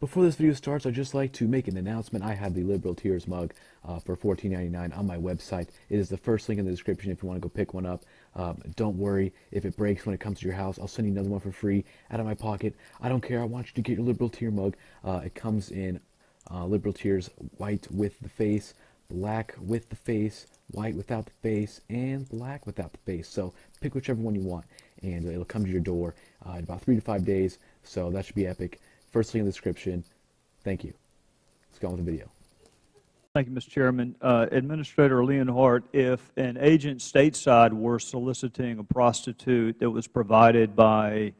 Before this video starts, I'd just like to make an announcement. I have the Liberal Tears mug for $14.99 on my website. It is the first link in the description if you want to go pick one up. Don't worry if it breaks when it comes to your house. I'll send you another one for free out of my pocket. I don't care. I want you to get your Liberal Tear mug. It comes in Liberal Tears white with the face, black with the face, white without the face, and black without the face. So pick whichever one you want, and it'll come to your door in about 3 to 5 days. So that should be epic. First link in the description. Thank you. Let's go on with the video. Thank you, Mr. Chairman. Administrator Leonhardt, if an agent stateside were soliciting a prostitute that was provided by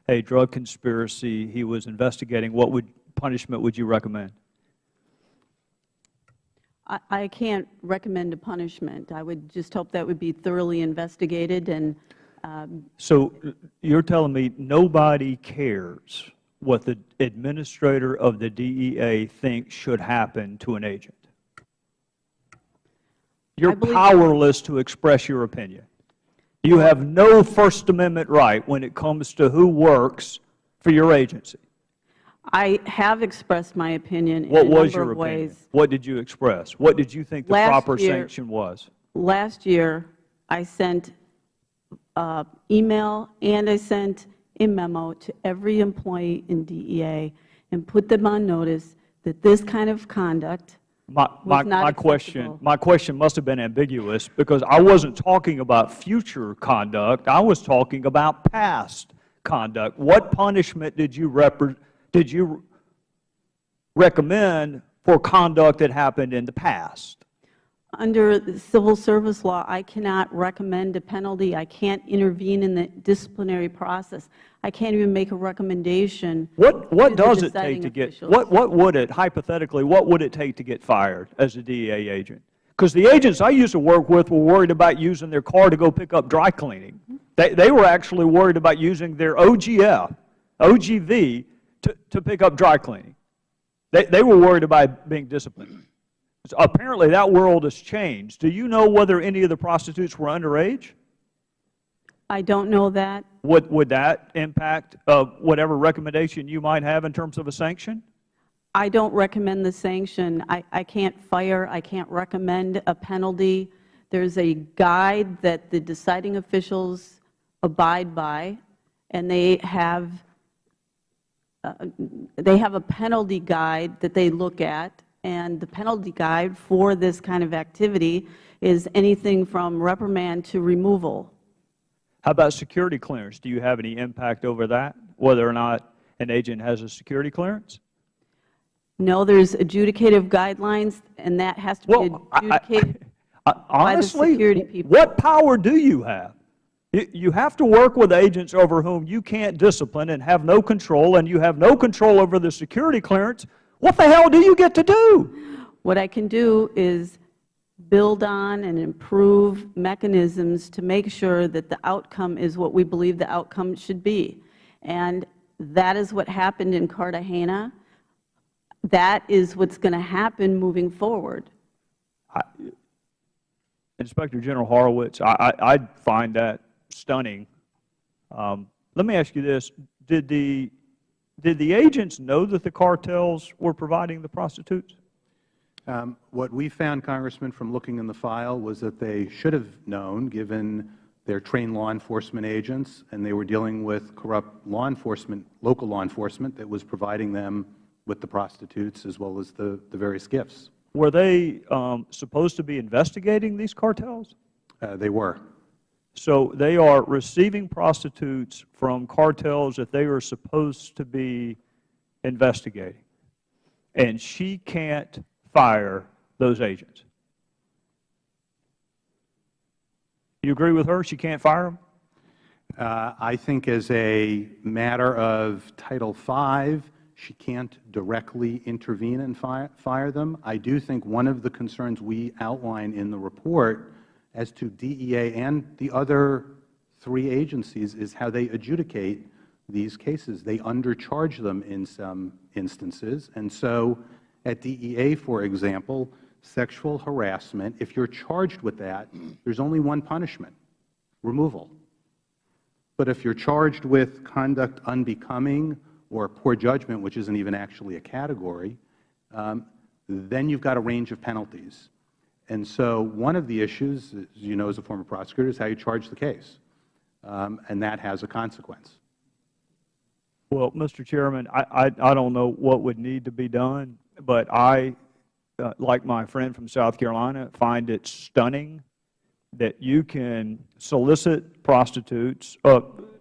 a drug conspiracy he was investigating, what punishment would you recommend? I can't recommend a punishment. I would just hope that would be thoroughly investigated. And so you're telling me nobody cares what the administrator of the DEA thinks should happen to an agent? You're powerless to express your opinion. You have no First Amendment right when it comes to who works for your agency. I have expressed my opinion in a number of ways. What did you express? What did you think the proper sanction was? Last year, I sent email and I sent a memo to every employee in DEA and put them on notice that this kind of conduct was not acceptable. My question must have been ambiguous because I wasn't talking about future conduct. I was talking about past conduct. What punishment did you recommend for conduct that happened in the past? Under the civil service law, I cannot recommend a penalty. I can't intervene in the disciplinary process. I can't even make a recommendation. What does it take to get, what would it, hypothetically, what would it take to get fired as a DEA agent? Because the agents I used to work with were worried about using their car to go pick up dry cleaning. They were actually worried about using their OGV to pick up dry cleaning. They were worried about being disciplined. So apparently that world has changed. Do you know whether any of the prostitutes were underage? I don't know that. Would that impact whatever recommendation you might have in terms of a sanction? I don't recommend the sanction. I can't fire. I can't recommend a penalty. There's a guide that the deciding officials abide by, and they have a penalty guide that they look at. And the penalty guide for this kind of activity is anything from reprimand to removal. How about security clearance? Do you have any impact over that, whether or not an agent has a security clearance? No, there's adjudicative guidelines, and that has to be adjudicated by the security people. What power do you have? You have to work with agents over whom you can't discipline and have no control, and you have no control over the security clearance. What the hell do you get to do? What I can do is build on and improve mechanisms to make sure that the outcome is what we believe the outcome should be. And that is what happened in Cartagena. That is what's going to happen moving forward. Inspector General Horowitz, I find that stunning. Let me ask you this. Did the agents know that the cartels were providing the prostitutes? What we found, Congressman, from looking in the file was that they should have known, given their trained law enforcement agents, and they were dealing with corrupt law enforcement, local law enforcement, that was providing them with the prostitutes as well as the various gifts. Were they supposed to be investigating these cartels? They were. So they are receiving prostitutes from cartels that they are supposed to be investigating, and she can't fire those agents. You agree with her? She can't fire them? I think as a matter of Title V, she can't directly intervene and fire them. I do think one of the concerns we outline in the report as to DEA and the other 3 agencies is how they adjudicate these cases. They undercharge them in some instances. And so at DEA, for example, sexual harassment, if you're charged with that, there's only one punishment: removal. But if you're charged with conduct unbecoming or poor judgment, which isn't even actually a category, then you've got a range of penalties. And so one of the issues, as you know as a former prosecutor, is how you charge the case. And that has a consequence. Well, Mr. Chairman, I don't know what would need to be done, but I, like my friend from South Carolina, find it stunning that you can solicit prostitutes.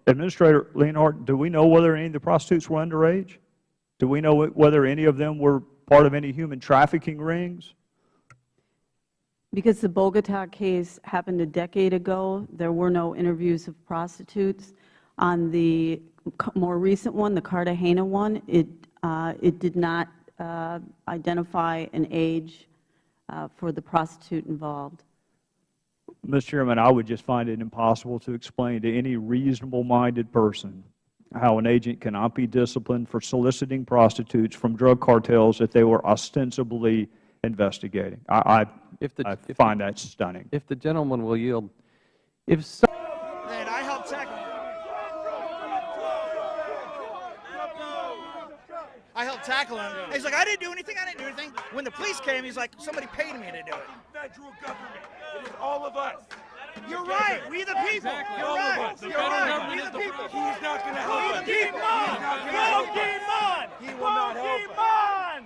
Administrator Leonhardt, do we know whether any of the prostitutes were underage? Do we know whether any of them were part of any human trafficking rings? Because the Bogota case happened a decade ago, there were no interviews of prostitutes. On the more recent one, the Cartagena one, it did not identify an age for the prostitute involved. Mr. Chairman, I would just find it impossible to explain to any reasonable-minded person how an agent cannot be disciplined for soliciting prostitutes from drug cartels that they were ostensibly investigating. I find that stunning. If the gentleman will yield, And I helped tackle him. I helped tackle him. He's like, I didn't do anything. I didn't do anything. When the police came, he's like, somebody paid me to do it. Federal government. It is all of us. You're right. We the people. Exactly. You're All of right. us. The You're federal right. government We is the people. He's not going to help us. Keep on. He will not help us.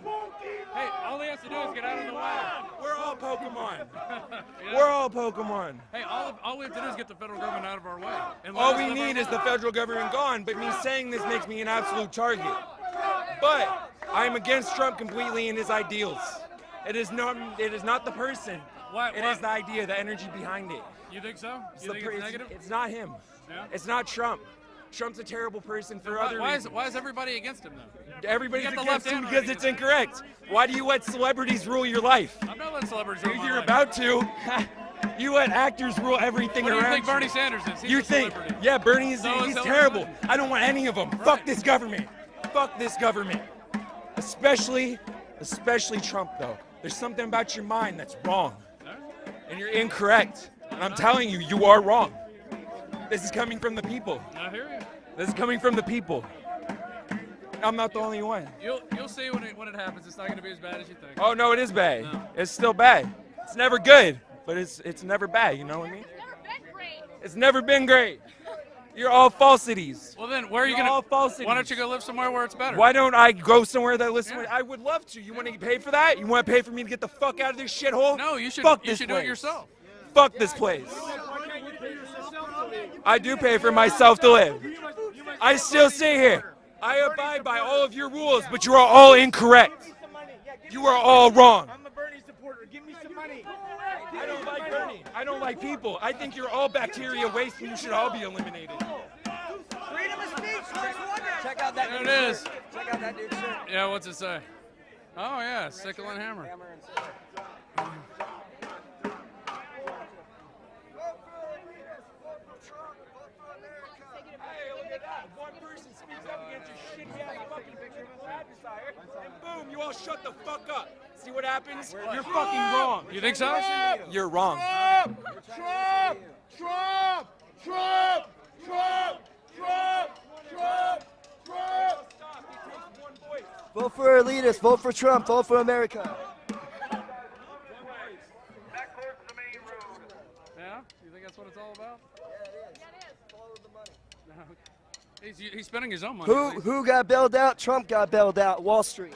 hey, all he has to do is get out of the way. We're all Pokemon. We're all Pokemon. Hey, all we have to do is get the federal government out of our way. And let All us we live our need is the lives. federal government gone, but me saying this makes me an absolute target. But I'm against Trump completely and his ideals. It is not the person. It is the idea, the energy behind it. You think so? You think it's negative? It's not him. Yeah? It's not Trump. Trump's a terrible person for other reasons. Why is everybody against him, though? Everybody's You got the against left him and because right it's against incorrect. Why do you let celebrities rule your life? I'm not letting celebrities rule my You're life. about to. You let actors rule everything What do you around think Bernie Sanders is? He's You a think, celebrity. yeah, Bernie is So is he's Hillary terrible. Clinton. I don't want any of them. Fuck this government. Fuck this government. Especially Trump, though. There's something about your mind that's wrong. And you're incorrect. And I'm telling you, you are wrong. This is coming from the people. I hear you. This is coming from the people. I'm not the only one. You'll see when it happens. It's not going to be as bad as you think. Oh, no, it is bad. No. It's still bad. It's never good, but it's never bad, you know what I mean? It's never been great. You're all falsities. Well, then, where are you You're all going to? falsities. Why don't you go live somewhere where it's better? Why don't I go somewhere that listen? Yeah. I would love to. You want to pay for that? You want to pay for me to get the fuck out of this shithole? No, you should. Fuck You this should do it place. yourself. Fuck this place. I do pay for myself to live. I still stay here. I abide by all of your rules, but you are all incorrect. You are all wrong. I'm a Bernie supporter. Give me some money. I don't like Bernie. I don't like people. I think you're all bacteria waste and you should all be eliminated. Freedom of speech. Check out that There dude's it shirt. is. Check out that dude's shirt. Yeah, what's it say? Oh, yeah, sickle and hammer. Hammer and sickle. Hey, look at that. One person speaks up against your shitty-ass fucking picture of his adversary, and boom, you all shut the fuck up. See what happens? You're fucking wrong. You think so? You're wrong. Vote for elitists. Vote for Trump. Vote for America. Yeah? You think that's what it's all about? Yeah, it is. Follow the money. He's spending his own money. Who got bailed out? Trump got bailed out. Wall Street.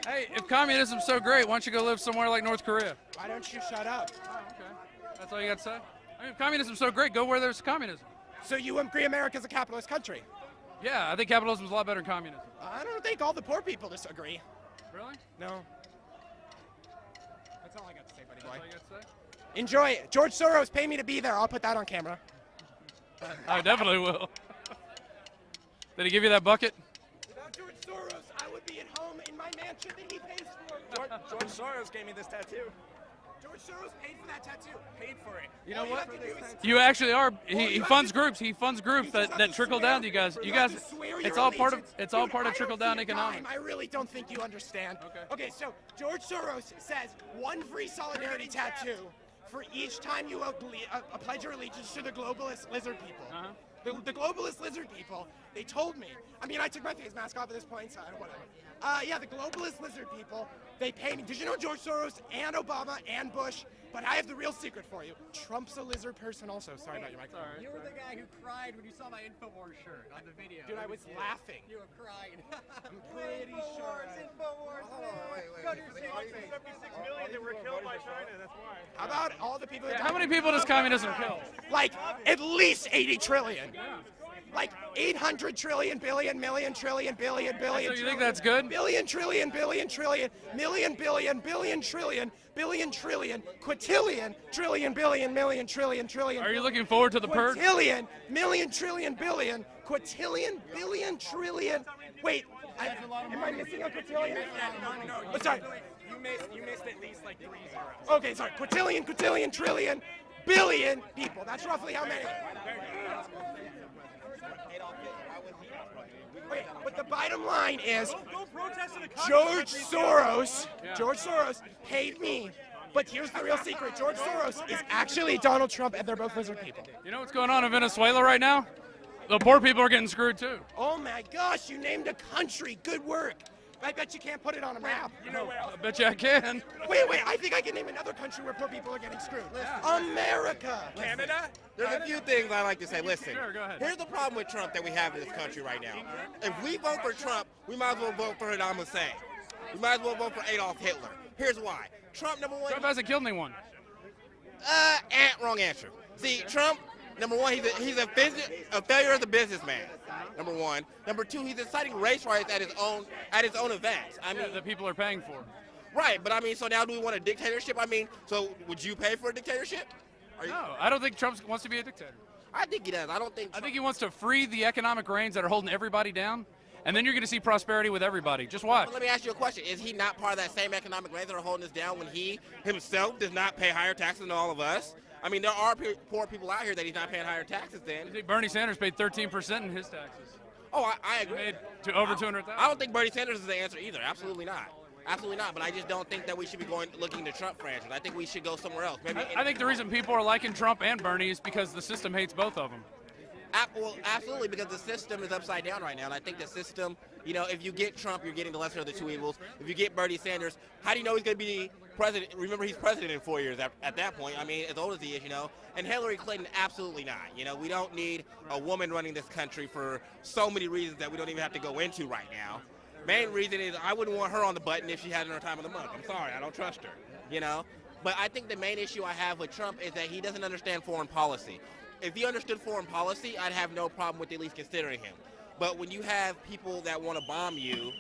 Hey, if communism's so great, why don't you go live somewhere like North Korea? Why don't you shut up? Oh, okay. That's all you got to say? I mean, if communism's so great, go where there's communism. So you agree America's a capitalist country? Yeah, I think capitalism's a lot better than communism. I don't think all the poor people disagree. Really? No. That's all I got to say, buddy That's all boy. you got to say? Enjoy it. George Soros, pay me to be there. I'll put that on camera. I definitely will. Did he give you that bucket? Without George Soros, I would be at home in my mansion that he pays for. George Soros gave me this tattoo. George George Soros paid for that tattoo. Paid for it. You know All what? have to do is- You actually are. He you have funds to do- groups. He funds groups You just have that to trickle swear- down to you guys. you You have guys. to swear It's your all part of. allegiance. It's all Dude, part of I don't trickle see down a economics. dime. I really don't think you understand. Okay. Okay, so George Soros says one free solidarity tattoo for each time you pledge your allegiance to the globalist lizard people. The globalist lizard people, they told me. I mean, I took my face mask off at this point, so I don't whatever. Yeah, the globalist lizard people, they pay me. Did you know George Soros and Obama and Bush? But I have the real secret for you. Trump's a lizard person also. Sorry about your microphone. You were the guy who cried when you saw my InfoWars shirt on the video. Dude, I was laughing. You were crying. I'm pretty sure. InfoWars. Go to your safe space. 76 million that were killed by China, that's why. How about all the people that How many people does communism kill? Like, at least 80 trillion. Like 800 trillion, billion, million, trillion, billion, billion. So you think that's good? Billion, trillion, billion, trillion, million, billion, billion, trillion, billion, trillion, quintillion, trillion, billion, million, trillion, trillion. Are you looking forward to the purge? Quintillion, million, trillion, billion, quintillion, billion, trillion. Wait, am I missing a quintillion? Oh, sorry. You missed at least like 3 zeros. Okay, sorry. Quintillion, trillion, billion people. That's roughly how many. Okay, but the bottom line is George Soros paid me. But here's the real secret. George Soros is actually Donald Trump, and they're both lizard people. You know what's going on in Venezuela right now? The poor people are getting screwed too. Oh my gosh, you named a country. Good work. I bet you can't put it on a map. I bet you I can. Wait, I think I can name another country where poor people are getting screwed. America. Canada? There's a few things I like to say. Listen, Sure, go ahead. here's the problem with Trump that we have in this country right now. If we vote for Trump, we might as well vote for Saddam Hussein. We might as well vote for Adolf Hitler. Here's why. Trump, number one. Trump hasn't killed anyone. Wrong answer. See, Trump, number one, he's a failure as a businessman. Number one. Number two, he's inciting race riots at his own events. I mean, that people are paying for. right, but I mean, so now do we want a dictatorship? I mean, so would you pay for a dictatorship? No, I don't think Trump wants to be a dictator. I think he does. I don't think. I think he wants to free the economic reins that are holding everybody down, and then you're going to see prosperity with everybody. Just watch. Well, let me ask you a question. Is he not part of that same economic reins that are holding us down when he himself does not pay higher taxes than all of us? I mean, there are poor people out here that he's not paying higher taxes than. I think Bernie Sanders paid 13% in his taxes. Oh, I He agree. made to over 200,000. I don't think Bernie Sanders is the answer either. Absolutely not. Absolutely not. But I just don't think that we should be looking to Trump for answers. I think we should go somewhere else. Maybe. I think the reason people are liking Trump and Bernie is because the system hates both of them. Well, absolutely, because the system is upside down right now. And I think the system, if you get Trump, you're getting the lesser of the two evils. If you get Bernie Sanders, how do you know he's going to be president? Remember, he's president in 4 years at that point. I mean, as old as he is, And Hillary Clinton, absolutely not. We don't need a woman running this country for so many reasons that we don't even have to go into right now. Main reason is I wouldn't want her on the button if she had her time of the month. I'm sorry, I don't trust her, But I think the main issue I have with Trump is that he doesn't understand foreign policy. If he understood foreign policy, I'd have no problem with at least considering him. But when you have people that want to bomb you,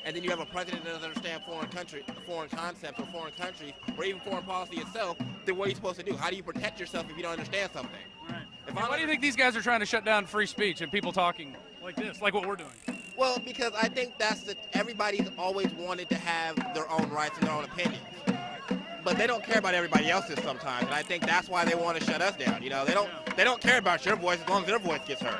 and then you have a president that doesn't understand foreign concepts or foreign countries, or even foreign policy itself, then what are you supposed to do? How do you protect yourself if you don't understand something? Right. Why do you think these guys are trying to shut down free speech and people talking like this, like what we're doing? Well, because I think everybody's always wanted to have their own rights and their own opinions. But they don't care about everybody else's sometimes, and I think that's why they want to shut us down. They don't care about your voice as long as their voice gets heard.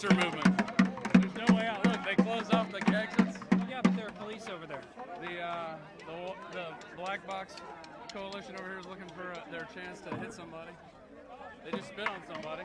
Movement. There's no way out. Look, they closed off the exits. Yeah, but there are police over there. The black box coalition over here is looking for their chance to hit somebody. They just spit on somebody.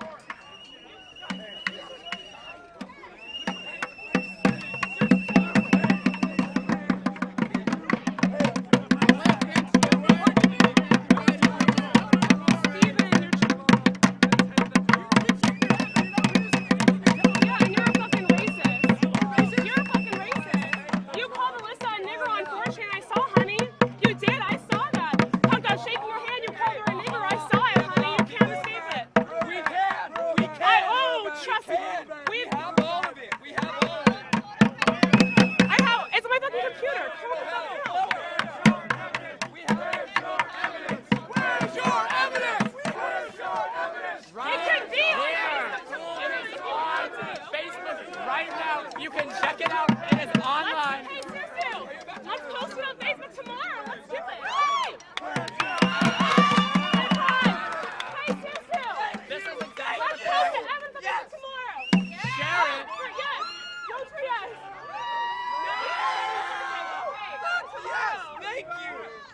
Thank you.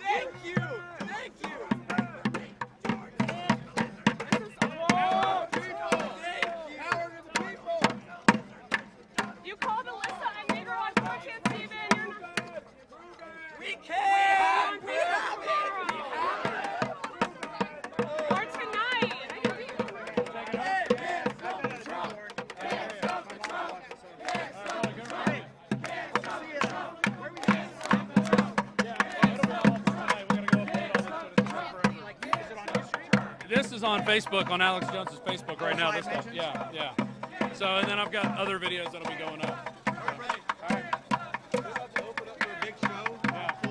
Thank you. Thank you. You called Alyssa and made her on 4chan, Steven. You're not... We can. We have it. Or tonight. This is on Facebook, on Alex Jones's Facebook right now. This stuff. Yeah, yeah. So, and then I've got other videos that'll be going up.